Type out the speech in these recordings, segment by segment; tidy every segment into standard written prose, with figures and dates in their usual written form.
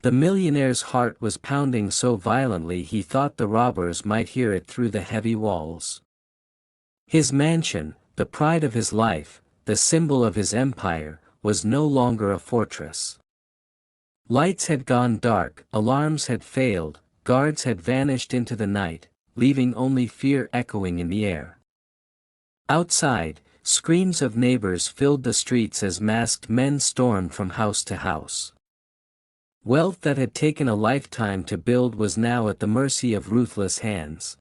The millionaire's heart was pounding so violently he thought the robbers might hear it through the heavy walls. His mansion, the pride of his life, the symbol of his empire, was no longer a fortress. Lights had gone dark, alarms had failed, guards had vanished into the night, leaving only fear echoing in the air. Outside, screams of neighbors filled the streets as masked men stormed from house to house. Wealth that had taken a lifetime to build was now at the mercy of ruthless hands.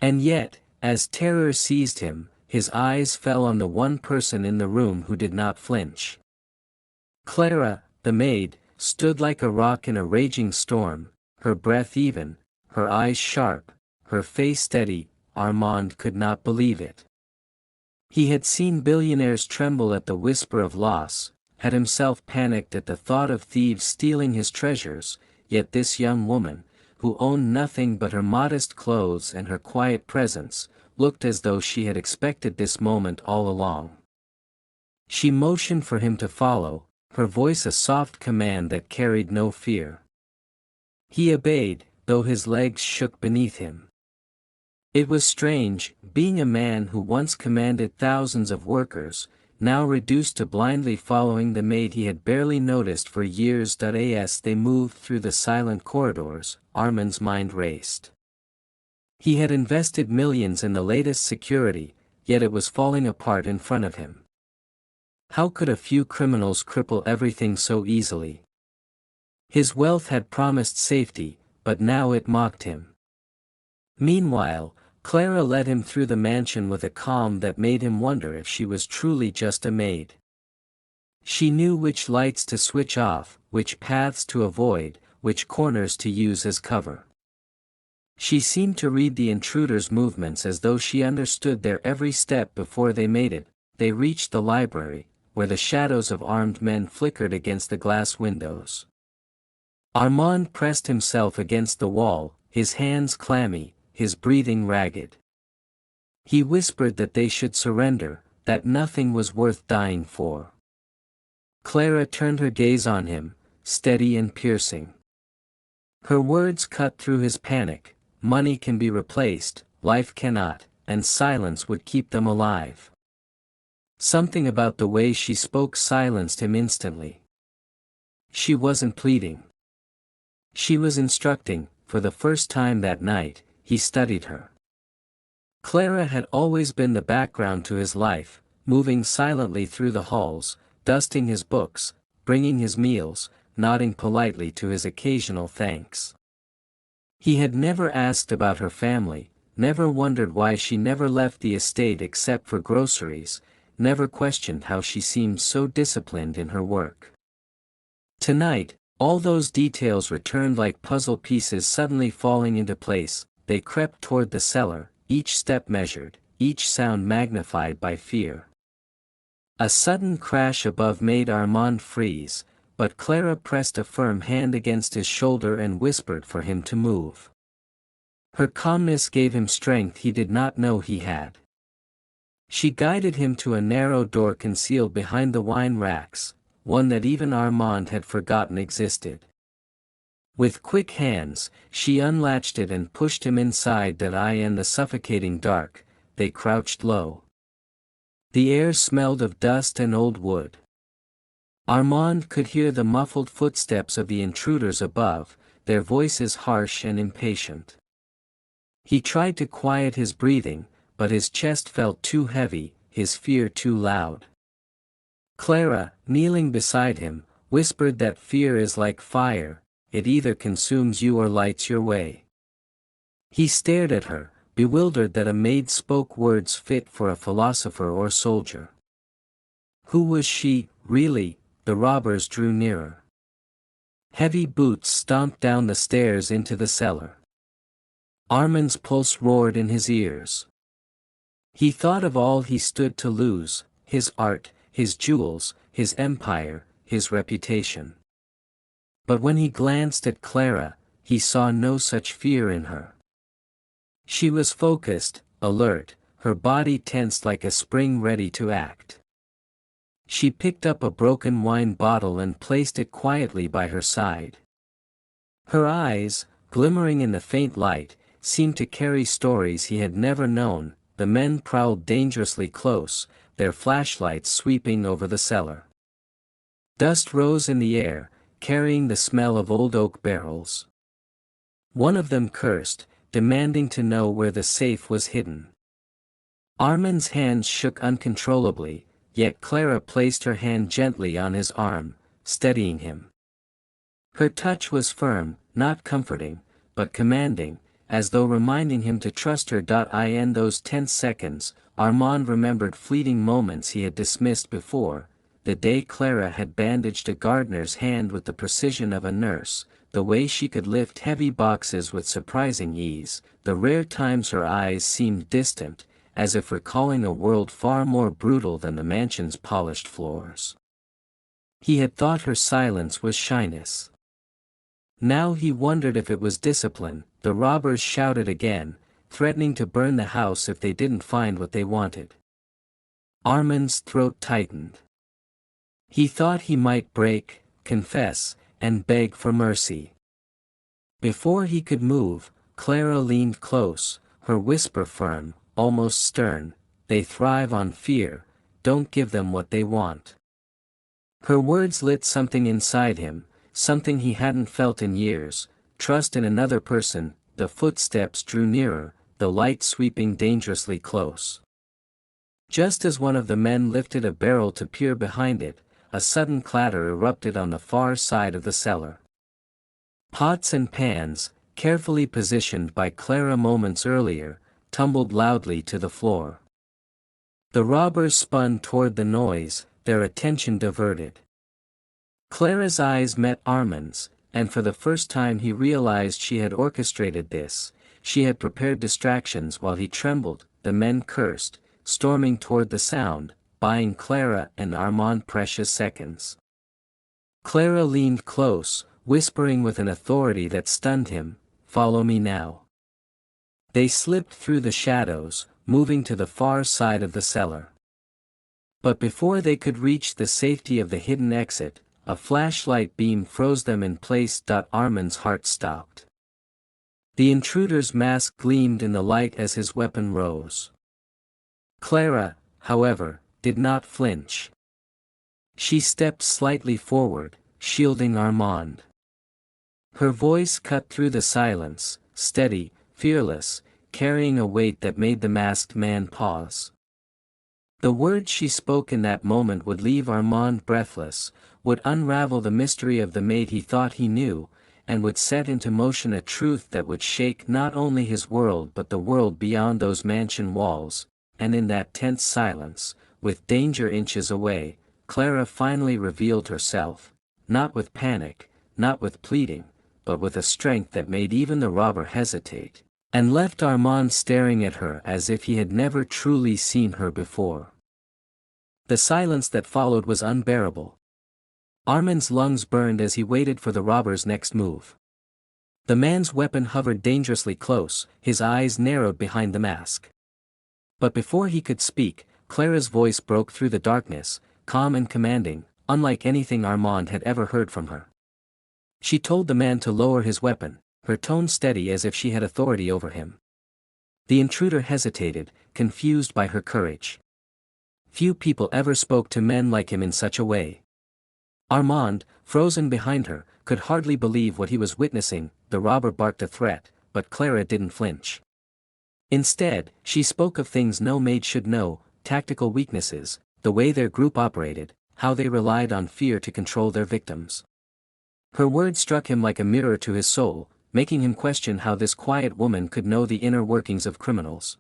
And yet, as terror seized him, his eyes fell on the one person in the room who did not flinch. Clara, the maid, stood like a rock in a raging storm, her breath even, her eyes sharp, her face steady. Armand could not believe it. He had seen billionaires tremble at the whisper of loss, had himself panicked at the thought of thieves stealing his treasures, yet this young woman, who owned nothing but her modest clothes and her quiet presence, looked as though she had expected this moment all along. She motioned for him to follow, her voice a soft command that carried no fear. He obeyed, though his legs shook beneath him. It was strange, being a man who once commanded thousands of workers, now reduced to blindly following the maid he had barely noticed for years. As they moved through the silent corridors, Armand's mind raced. He had invested millions in the latest security, yet it was falling apart in front of him. How could a few criminals cripple everything so easily? His wealth had promised safety, but now it mocked him. Meanwhile, Clara led him through the mansion with a calm that made him wonder if she was truly just a maid. She knew which lights to switch off, which paths to avoid, which corners to use as cover. She seemed to read the intruder's movements as though she understood their every step before they made it. They reached the library, where the shadows of armed men flickered against the glass windows. Armand pressed himself against the wall, his hands clammy, his breathing ragged. He whispered that they should surrender, that nothing was worth dying for. Clara turned her gaze on him, steady and piercing. Her words cut through his panic. Money can be replaced, life cannot, and silence would keep them alive. Something about the way she spoke silenced him instantly. She wasn't pleading. She was instructing. For the first time that night, he studied her. Clara had always been the background to his life, moving silently through the halls, dusting his books, bringing his meals, nodding politely to his occasional thanks. He had never asked about her family, never wondered why she never left the estate except for groceries, never questioned how she seemed so disciplined in her work. Tonight, all those details returned like puzzle pieces suddenly falling into place. They crept toward the cellar, each step measured, each sound magnified by fear. A sudden crash above made Armand freeze, but Clara pressed a firm hand against his shoulder and whispered for him to move. Her calmness gave him strength he did not know he had. She guided him to a narrow door concealed behind the wine racks, one that even Armand had forgotten existed. With quick hands, she unlatched it and pushed him inside. In the suffocating dark, they crouched low. The air smelled of dust and old wood. Armand could hear the muffled footsteps of the intruders above, their voices harsh and impatient. He tried to quiet his breathing, but his chest felt too heavy, his fear too loud. Clara, kneeling beside him, whispered that fear is like fire, it either consumes you or lights your way. He stared at her, bewildered that a maid spoke words fit for a philosopher or soldier. Who was she, really? The robbers drew nearer. Heavy boots stomped down the stairs into the cellar. Armand's pulse roared in his ears. He thought of all he stood to lose, his art, his jewels, his empire, his reputation. But when he glanced at Clara, he saw no such fear in her. She was focused, alert, her body tensed like a spring ready to act. She picked up a broken wine bottle and placed it quietly by her side. Her eyes, glimmering in the faint light, seemed to carry stories he had never known. The men prowled dangerously close, their flashlights sweeping over the cellar. Dust rose in the air, carrying the smell of old oak barrels. One of them cursed, demanding to know where the safe was hidden. Armand's hands shook uncontrollably, yet Clara placed her hand gently on his arm, steadying him. Her touch was firm, not comforting, but commanding, as though reminding him to trust her. In those tense seconds, Armand remembered fleeting moments he had dismissed before, the day Clara had bandaged a gardener's hand with the precision of a nurse, the way she could lift heavy boxes with surprising ease, the rare times her eyes seemed distant, as if recalling a world far more brutal than the mansion's polished floors. He had thought her silence was shyness. Now he wondered if it was discipline. The robbers shouted again, threatening to burn the house if they didn't find what they wanted. Armand's throat tightened. He thought he might break, confess, and beg for mercy. Before he could move, Clara leaned close, her whisper firm, almost stern. "They thrive on fear, don't give them what they want." Her words lit something inside him, something he hadn't felt in years, trust in another person. The footsteps drew nearer, the light sweeping dangerously close. Just as one of the men lifted a barrel to peer behind it, a sudden clatter erupted on the far side of the cellar. Pots and pans, carefully positioned by Clara moments earlier, tumbled loudly to the floor. The robbers spun toward the noise, their attention diverted. Clara's eyes met Armand's, and for the first time he realized she had orchestrated this. She had prepared distractions while he trembled. The men cursed, storming toward the sound, buying Clara and Armand precious seconds. Clara leaned close, whispering with an authority that stunned him, "Follow me now." They slipped through the shadows, moving to the far side of the cellar. But before they could reach the safety of the hidden exit, a flashlight beam froze them in place. Armand's heart stopped. The intruder's mask gleamed in the light as his weapon rose. Clara, however, did not flinch. She stepped slightly forward, shielding Armand. Her voice cut through the silence, steady, fearless, carrying a weight that made the masked man pause. The words she spoke in that moment would leave Armand breathless, would unravel the mystery of the maid he thought he knew, and would set into motion a truth that would shake not only his world but the world beyond those mansion walls. And in that tense silence, with danger inches away, Clara finally revealed herself, not with panic, not with pleading, but with a strength that made even the robber hesitate, and left Armand staring at her as if he had never truly seen her before. The silence that followed was unbearable. Armand's lungs burned as he waited for the robber's next move. The man's weapon hovered dangerously close, his eyes narrowed behind the mask. But before he could speak, Clara's voice broke through the darkness, calm and commanding, unlike anything Armand had ever heard from her. She told the man to lower his weapon, her tone steady as if she had authority over him. The intruder hesitated, confused by her courage. Few people ever spoke to men like him in such a way. Armand, frozen behind her, could hardly believe what he was witnessing. The robber barked a threat, but Clara didn't flinch. Instead, she spoke of things no maid should know, tactical weaknesses, the way their group operated, how they relied on fear to control their victims. Her words struck him like a mirror to his soul, making him question how this quiet woman could know the inner workings of criminals.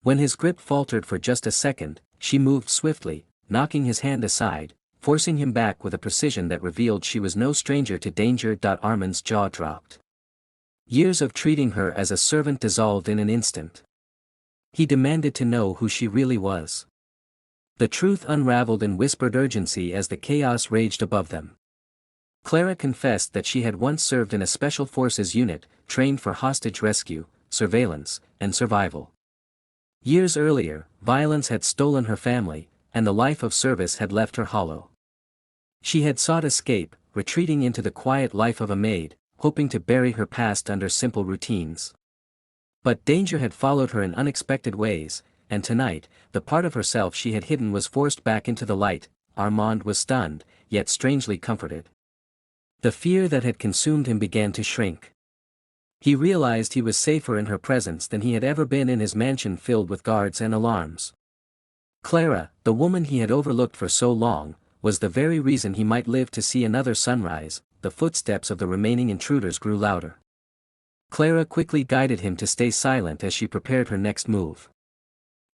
When his grip faltered for just a second, she moved swiftly, knocking his hand aside, forcing him back with a precision that revealed she was no stranger to danger. Armand's jaw dropped. Years of treating her as a servant dissolved in an instant. He demanded to know who she really was. The truth unraveled in whispered urgency as the chaos raged above them. Clara confessed that she had once served in a special forces unit, trained for hostage rescue, surveillance, and survival. Years earlier, violence had stolen her family, and the life of service had left her hollow. She had sought escape, retreating into the quiet life of a maid, hoping to bury her past under simple routines. But danger had followed her in unexpected ways, and tonight, the part of herself she had hidden was forced back into the light. Armand was stunned, yet strangely comforted. The fear that had consumed him began to shrink. He realized he was safer in her presence than he had ever been in his mansion filled with guards and alarms. Clara, the woman he had overlooked for so long, was the very reason he might live to see another sunrise. The footsteps of the remaining intruders grew louder. Clara quickly guided him to stay silent as she prepared her next move.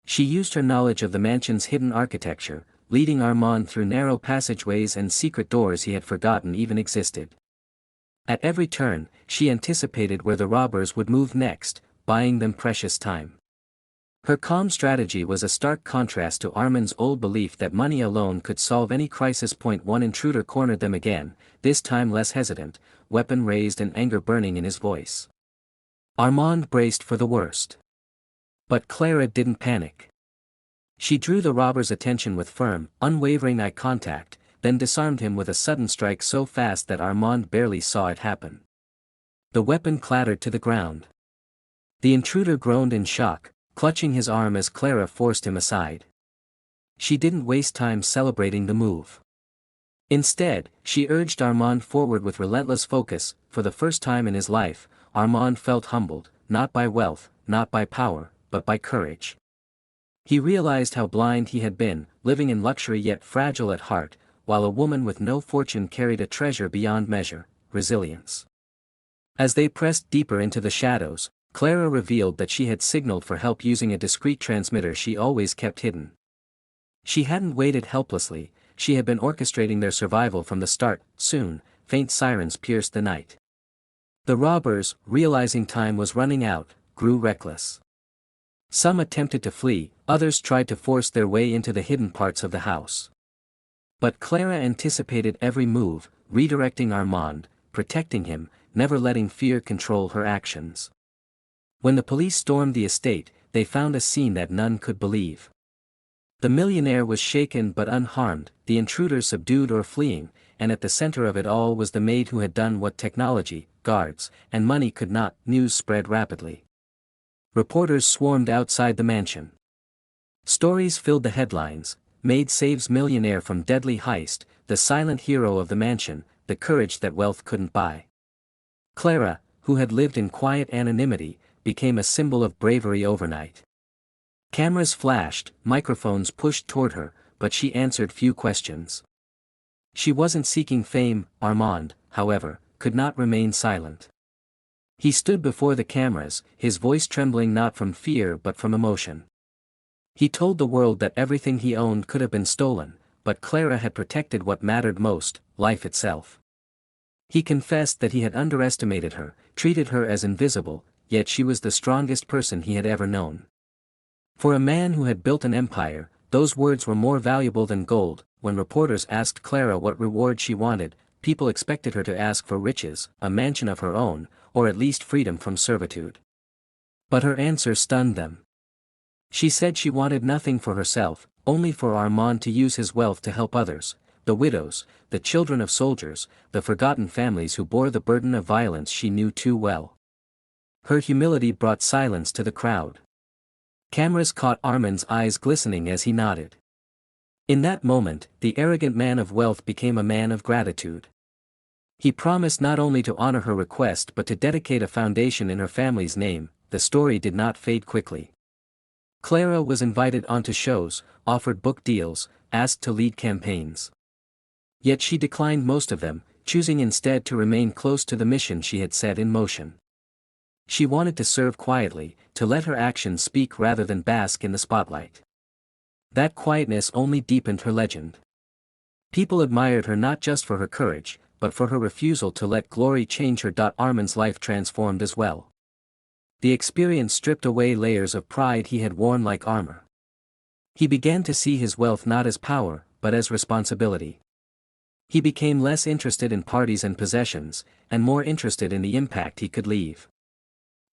She used her knowledge of the mansion's hidden architecture, leading Armand through narrow passageways and secret doors he had forgotten even existed. At every turn, she anticipated where the robbers would move next, buying them precious time. Her calm strategy was a stark contrast to Armand's old belief that money alone could solve any crisis. One intruder cornered them again, this time less hesitant, weapon raised and anger burning in his voice. Armand braced for the worst. But Clara didn't panic. She drew the robber's attention with firm, unwavering eye contact, then disarmed him with a sudden strike so fast that Armand barely saw it happen. The weapon clattered to the ground. The intruder groaned in shock, clutching his arm as Clara forced him aside. She didn't waste time celebrating the move. Instead, she urged Armand forward with relentless focus. For the first time in his life, Armand felt humbled, not by wealth, not by power, but by courage. He realized how blind he had been, living in luxury yet fragile at heart, while a woman with no fortune carried a treasure beyond measure: resilience. As they pressed deeper into the shadows, Clara revealed that she had signaled for help using a discreet transmitter she always kept hidden. She hadn't waited helplessly, she had been orchestrating their survival from the start. Soon, faint sirens pierced the night. The robbers, realizing time was running out, grew reckless. Some attempted to flee, others tried to force their way into the hidden parts of the house. But Clara anticipated every move, redirecting Armand, protecting him, never letting fear control her actions. When the police stormed the estate, they found a scene that none could believe. The millionaire was shaken but unharmed, the intruders subdued or fleeing, and at the center of it all was the maid who had done what technology, guards, and money could not. News spread rapidly. Reporters swarmed outside the mansion. Stories filled the headlines: Maid saves millionaire from deadly heist, the silent hero of the mansion, the courage that wealth couldn't buy. Clara, who had lived in quiet anonymity, became a symbol of bravery overnight. Cameras flashed, microphones pushed toward her, but she answered few questions. She wasn't seeking fame. Armand, however, could not remain silent. He stood before the cameras, his voice trembling not from fear but from emotion. He told the world that everything he owned could have been stolen, but Clara had protected what mattered most: life itself. He confessed that he had underestimated her, treated her as invisible, yet she was the strongest person he had ever known. For a man who had built an empire, those words were more valuable than gold. When reporters asked Clara what reward she wanted, people expected her to ask for riches, a mansion of her own, or at least freedom from servitude. But her answer stunned them. She said she wanted nothing for herself, only for Armand to use his wealth to help others: the widows, the children of soldiers, the forgotten families who bore the burden of violence she knew too well. Her humility brought silence to the crowd. Cameras caught Armand's eyes glistening as he nodded. In that moment, the arrogant man of wealth became a man of gratitude. He promised not only to honor her request but to dedicate a foundation in her family's name. The story did not fade quickly. Clara was invited onto shows, offered book deals, asked to lead campaigns. Yet she declined most of them, choosing instead to remain close to the mission she had set in motion. She wanted to serve quietly, to let her actions speak rather than bask in the spotlight. That quietness only deepened her legend. People admired her not just for her courage, but for her refusal to let glory change her. Armand's life transformed as well. The experience stripped away layers of pride he had worn like armor. He began to see his wealth not as power, but as responsibility. He became less interested in parties and possessions, and more interested in the impact he could leave.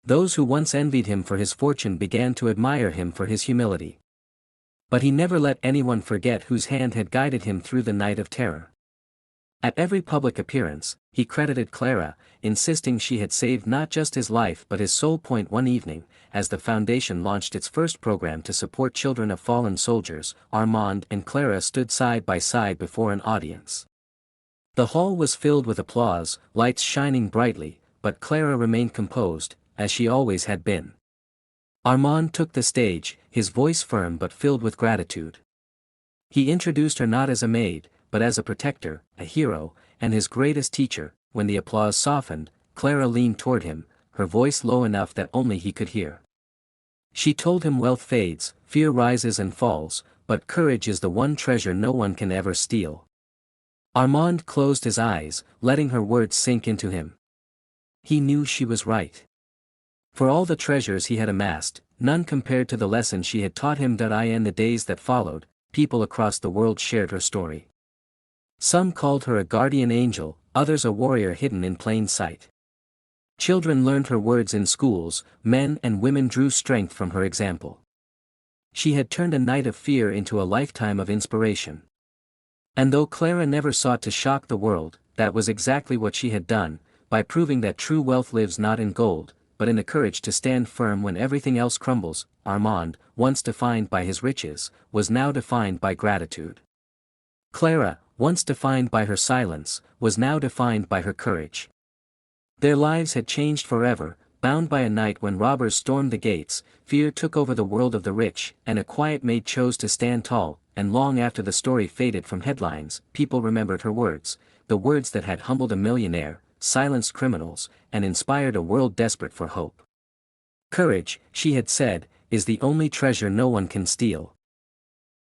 Those who once envied him for his fortune began to admire him for his humility. But he never let anyone forget whose hand had guided him through the night of terror. At every public appearance, he credited Clara, insisting she had saved not just his life but his soul. One evening, as the foundation launched its first program to support children of fallen soldiers, Armand and Clara stood side by side before an audience. The hall was filled with applause, lights shining brightly, but Clara remained composed, as she always had been. Armand took the stage, his voice firm but filled with gratitude. He introduced her not as a maid, but as a protector, a hero, and his greatest teacher. When the applause softened, Clara leaned toward him, her voice low enough that only he could hear. She told him wealth fades, fear rises and falls, but courage is the one treasure no one can ever steal. Armand closed his eyes, letting her words sink into him. He knew she was right. For all the treasures he had amassed, none compared to the lesson she had taught him. In the days that followed, people across the world shared her story. Some called her a guardian angel, others a warrior hidden in plain sight. Children learned her words in schools, men and women drew strength from her example. She had turned a night of fear into a lifetime of inspiration. And though Clara never sought to shock the world, that was exactly what she had done, by proving that true wealth lives not in gold, but in the courage to stand firm when everything else crumbles. Armand, once defined by his riches, was now defined by gratitude. Clara, once defined by her silence, was now defined by her courage. Their lives had changed forever, bound by a night when robbers stormed the gates, fear took over the world of the rich, and a quiet maid chose to stand tall. And long after the story faded from headlines, people remembered her words, the words that had humbled a millionaire, silenced criminals, and inspired a world desperate for hope. Courage, she had said, is the only treasure no one can steal.